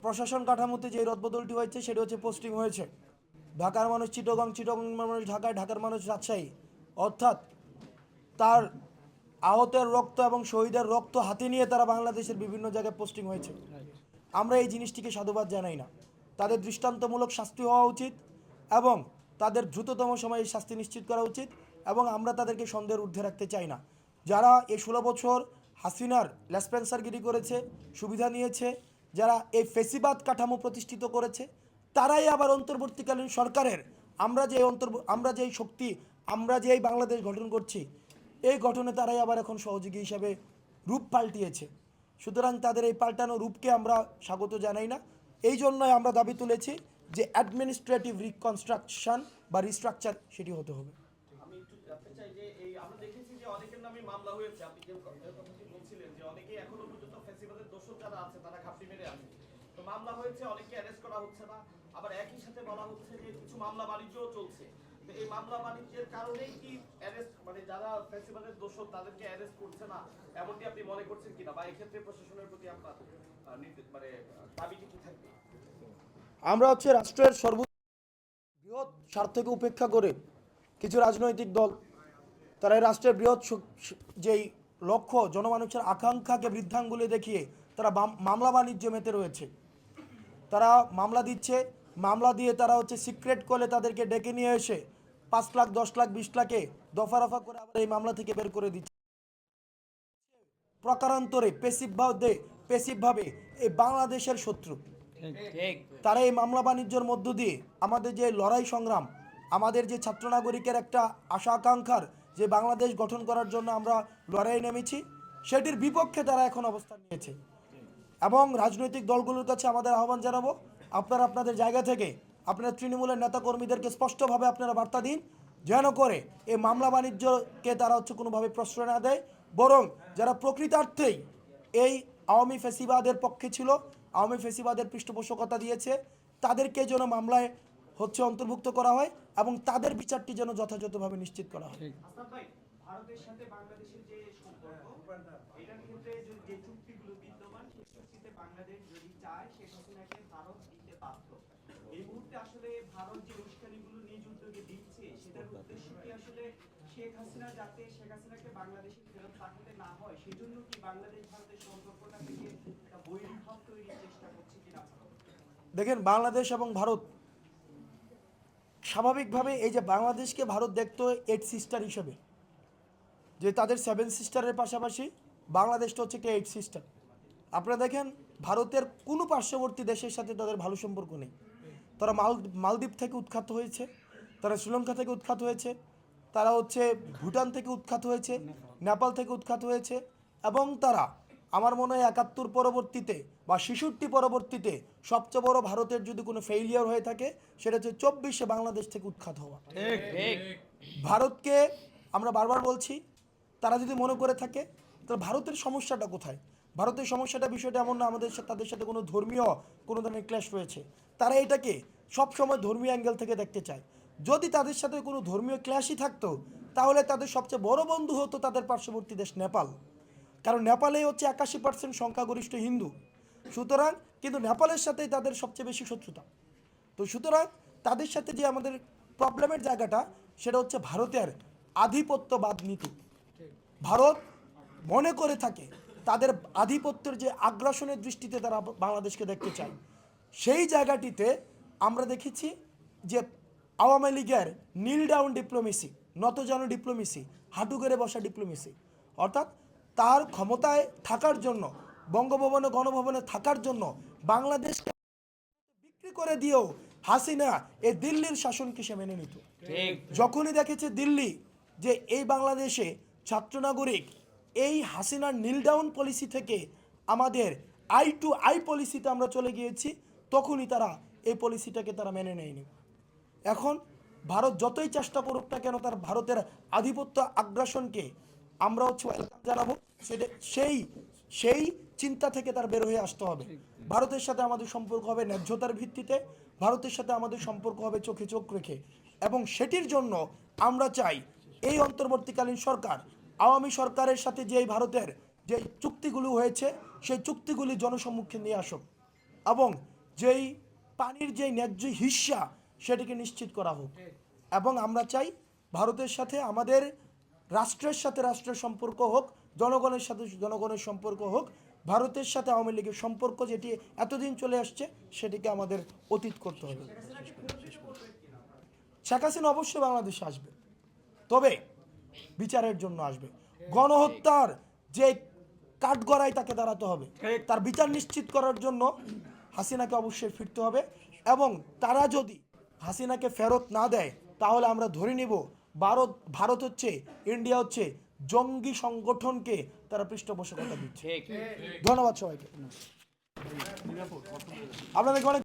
প্রশাসন কাঠামোতে যে রদবদলটি হয়েছে সেটা হচ্ছে পোস্টিং হয়েছে। ঢাকার মানুষ চিটাগং, চিটাগং মানুষ ঢাকায়, ঢাকার মানুষ রাজশাহী। অর্থাৎ তার আহতের রক্ত এবং শহীদের রক্ত হাতে নিয়ে তারা বাংলাদেশের বিভিন্ন জায়গায় পোস্টিং হয়েছে। আমরা এই জিনিসটিকে সাধুবাদ জানাই না। তাদের দৃষ্টান্তমূলক শাস্তি হওয়া উচিত এবং তাদের দ্রুততম সময়ে শাস্তি নিশ্চিত করা উচিত, এবং আমরা তাদেরকে সন্দেহের ঊর্ধ্বে রাখতে চাই না। যারা এই 16 বছর হাসিনার লেসপেন্সারগিরি করেছে, সুবিধা নিয়েছে, যারা এই ফেসিবাদ কাঠামো প্রতিষ্ঠিত করেছে, তারাই আবার অন্তর্বর্তীকালীন সরকারের আমরা যে শক্তি, আমরা যে এই বাংলাদেশ গঠন করছি, এই গঠনে তারাই আবার এখন সহযোগী হিসাবে রূপ পাল্টিয়েছে। সুতরাং তাদের এই পাল্টানো রূপকে আমরা স্বাগত জানাই না। এই জন্যই আমরা দাবি তুলেছি যে অ্যাডমিনিস্ট্রেটিভ রিকনস্ট্রাকশন বা রিস্ট্রাকচার সেটি হতে হবে। আমি একটু জানতে চাই যে এই আমরা দেখেছি যে অনেকের নামে মামলা হয়েছে, আপনি যে কথাটি বলছিলেন যে অনেকেই এখনো পর্যন্ত ফেসিবাদের দোষর যারা আছে তারা ঘাপটি মেরে আছে, তো মামলা হয়েছে, অনেকে অ্যারেস্ট করা হচ্ছে না, আবার একই সাথে বলা হচ্ছে যে কিছু মামলা বাণিজ্যও চলছে। তো এই মামলা বাণিজ্যের কারণেই কি অ্যারেস্ট, মানে যারা ফেসিবাদের দোষর তাদেরকে অ্যারেস্ট করছে না, এমনটি আপনি মনে করছেন কিনা, বা এক্ষেত্রে প্রশাসনের প্রতি আপনার মানে দাবিটি কি থাকবে? আমরা রাষ্ট্রের বৃহৎ স্বার্থকে উপেক্ষা করে কিছু রাজনৈতিক দল তারা এই রাষ্ট্রের বৃহৎ যেই লক্ষ্য, জনমানুষের আকাঙ্ক্ষাকে বৃদ্ধাঙ্গুলি দেখিয়ে তারা মামলা বাণিজ্য মেতে রয়েছে। তারা মামলা দিচ্ছে, মামলা দিয়ে তারা সিক্রেট কলে তাদেরকে ডেকে নিয়ে এসে 5 লাখ, 10 লাখ, 20 লাখে দফা রফা করে আবার এই মামলা থেকে বের করে দিচ্ছে। প্রকারান্তরে পেসিভভাবে এই বাংলাদেশের শত্রু। তারা এই মামলা বাণিজ্যের মধ্য দিয়ে আমাদের যে লড়াই সংগ্রাম, আমাদের যে ছাত্র নাগরিকের একটা আশা আকাঙ্ক্ষার যে বাংলাদেশ গঠন করার জন্য আমরা লড়াই নেমেছি, সেটির বিপক্ষে তারা এখন অবস্থান নিয়েছে। এবং রাজনৈতিক দলগুলোর কাছে আমাদের আহ্বান জানাবো, আপনারা আপনাদের জায়গা থেকে আপনারা তৃণমূলের নেতাকর্মীদেরকে স্পষ্টভাবে আপনারা বার্তা দিন, যেন করে এই মামলা বাণিজ্যকে তারা কোনোভাবে প্রশ্রয় না দেয়, বরং যারা প্রকৃতার্থেই এই আওয়ামী ফেসিবাদের পক্ষে ছিল, আওয়ামী ফেসিবাদের পৃষ্ঠপোষকতা দিয়েছে, তাদেরকে যেন মামলায় অন্তর্ভুক্ত করা হয় এবং তাদের বিচারটি যেন যথাযথভাবে নিশ্চিত করা হয়। ভারতের সাথে বাংলাদেশের যে সম্পর্ক, এটার ক্ষেত্রে যে চুক্তিগুলো বিদ্যমান, সেই চুক্তিতে বাংলাদেশ যদি চায় শেখ হাসিনাকে ভারত দিতে বাধ্য। এই মুহূর্তে আসলে ভারত যে উস্কানিগুলো নিজ উদ্যোগে দিচ্ছে, সেটার উদ্দেশ্য কি আসলে শেখ হাসিনাকে বাংলাদেশে ফেরত পাঠাতে না হয়, সেজন্য কি বাংলাদেশ ভারতের সম্পর্কটা থেকে একটা বৈরীভাব তৈরির চেষ্টা করছে কিনা? দেখেন, বাংলাদেশ এবং ভারত স্বাভাবিকভাবে এই যে বাংলাদেশকে ভারত দেখতো 8 সিস্টার হিসেবে, যে তাদের 7 সিস্টারের পাশাপাশি বাংলাদেশটা একটা 8 সিস্টার। আপনারা দেখেন, ভারতের কোনো পার্শ্ববর্তী দেশের সাথে তাদের ভালো সম্পর্ক নেই। তারা মালদ্বীপ থেকে উৎখাত হয়েছে, তারা শ্রীলঙ্কা থেকে উৎখাত হয়েছে, তারা ভুটান থেকে উৎখাত হয়েছে, নেপাল থেকে উৎখাত হয়েছে, এবং তারা আমার মনে হয় 71 পরবর্তীতে বা 66 পরবর্তীতে সবচেয়ে বড় ভারতের যদি কোনো ফেইলিয়ার হয়ে থাকে, সেটা 24-এ বাংলাদেশ থেকে উৎখাত হওয়া। ভারতকে আমরা বারবার বলছি, তারা যদি মনে করে থাকে তাহলে ভারতের সমস্যাটা কোথায়? ভারতের সমস্যাটা বিষয়টা এমন না তাদের সাথে কোনো ধর্মীয় কোনো ধরনের ক্ল্যাশ রয়েছে। তারা এটাকে সবসময় ধর্মীয় অ্যাঙ্গেল থেকে দেখতে চায়। যদি তাদের সাথে কোনো ধর্মীয় ক্ল্যাশই থাকতো, তাহলে তাদের সবচেয়ে বড় বন্ধু হতো তাদের পার্শ্ববর্তী দেশ নেপাল। কারণ নেপালেই 81% সংখ্যাগরিষ্ঠ হিন্দু। সুতরাং কিন্তু নেপালের সাথেই তাদের সবচেয়ে বেশি শত্রুতা। তো সুতরাং তাদের সাথে যে আমাদের প্রবলেমের জায়গাটা, সেটা ভারতের আধিপত্যবাদ নীতি। ভারত মনে করে থাকে তাদের আধিপত্যের যে আগ্রাসনের দৃষ্টিতে তারা বাংলাদেশকে দেখতে চায়। সেই জায়গাটিতে আমরা দেখেছি যে আওয়ামী লীগের নীল ডাউন ডিপ্লোমেসি, নতজানু ডিপ্লোমেসি, হাঁটু গেড়ে বসা ডিপ্লোমেসি, অর্থাৎ তার ক্ষমতায় থাকার জন্য, বঙ্গভবনে গণভবনে থাকার জন্য বাংলাদেশকে বিক্রি করে দিয়েও হাসিনা এই দিল্লির শাসনকে সে মেনে নিত। যখনই দেখেছে দিল্লি যে এই বাংলাদেশে ছাত্র নাগরিক এই হাসিনার নীল ডাউন পলিসি থেকে আমাদের আই টু আই পলিসিতে আমরা চলে গিয়েছি, তখনই তারা এই পলিসিটাকে তারা মেনে নেয়নি। এখন ভারত যতই চেষ্টা করুক না কেন, তার ভারতের আধিপত্য আগ্রাসনকে আমরা ওয়েলকাম জানাবো। সেই চিন্তা থেকে তার বের হয়ে আসতে হবে। ভারতের সাথে আমাদের সম্পর্ক হবে ন্যায্যতার ভিত্তিতে, ভারতের সাথে আমাদের সম্পর্ক হবে চোখে চোখ রেখে, এবং সেটির জন্য আমরা চাই এই অন্তর্বর্তীকালীন সরকার আওয়ামী সরকারের সাথে যে ভারতের যে চুক্তিগুলো হয়েছে, সেই চুক্তিগুলি জনসম্মুখে নিয়ে আসুক, এবং যেই পানির যেই ন্যায্য হিস্সা সেটিকে নিশ্চিত করা হোক। এবং আমরা চাই ভারতের সাথে আমাদের রাষ্ট্রের সাথে রাষ্ট্রের সম্পর্ক হোক, জনগণের সাথে জনগণের সম্পর্ক হোক। ভারতের সাথে আওয়ামী লীগের সম্পর্ক যেটি এতদিন চলে আসছে সেটিকে আমাদের অতীত করতে হবে। শেখ হাসিনা অবশ্যই বাংলাদেশে আসবে, তবে বিচারের জন্য আসবে। গণহত্যার যে কাঠগড়ায় তাকে দাঁড়াতে হবে, তার বিচার নিশ্চিত করার জন্য হাসিনাকে অবশ্যই ফিরতে হবে। এবং তারা যদি হাসিনাকে ফেরত না দেয় তাহলে আমরা ধরে নিব ভারত হচ্ছে, ইন্ডিয়া হচ্ছে জঙ্গি সংগঠনকে তারা পৃষ্ঠপোষকতা দিচ্ছে। ধন্যবাদ সবাইকে। আপনাদেরকে অনেক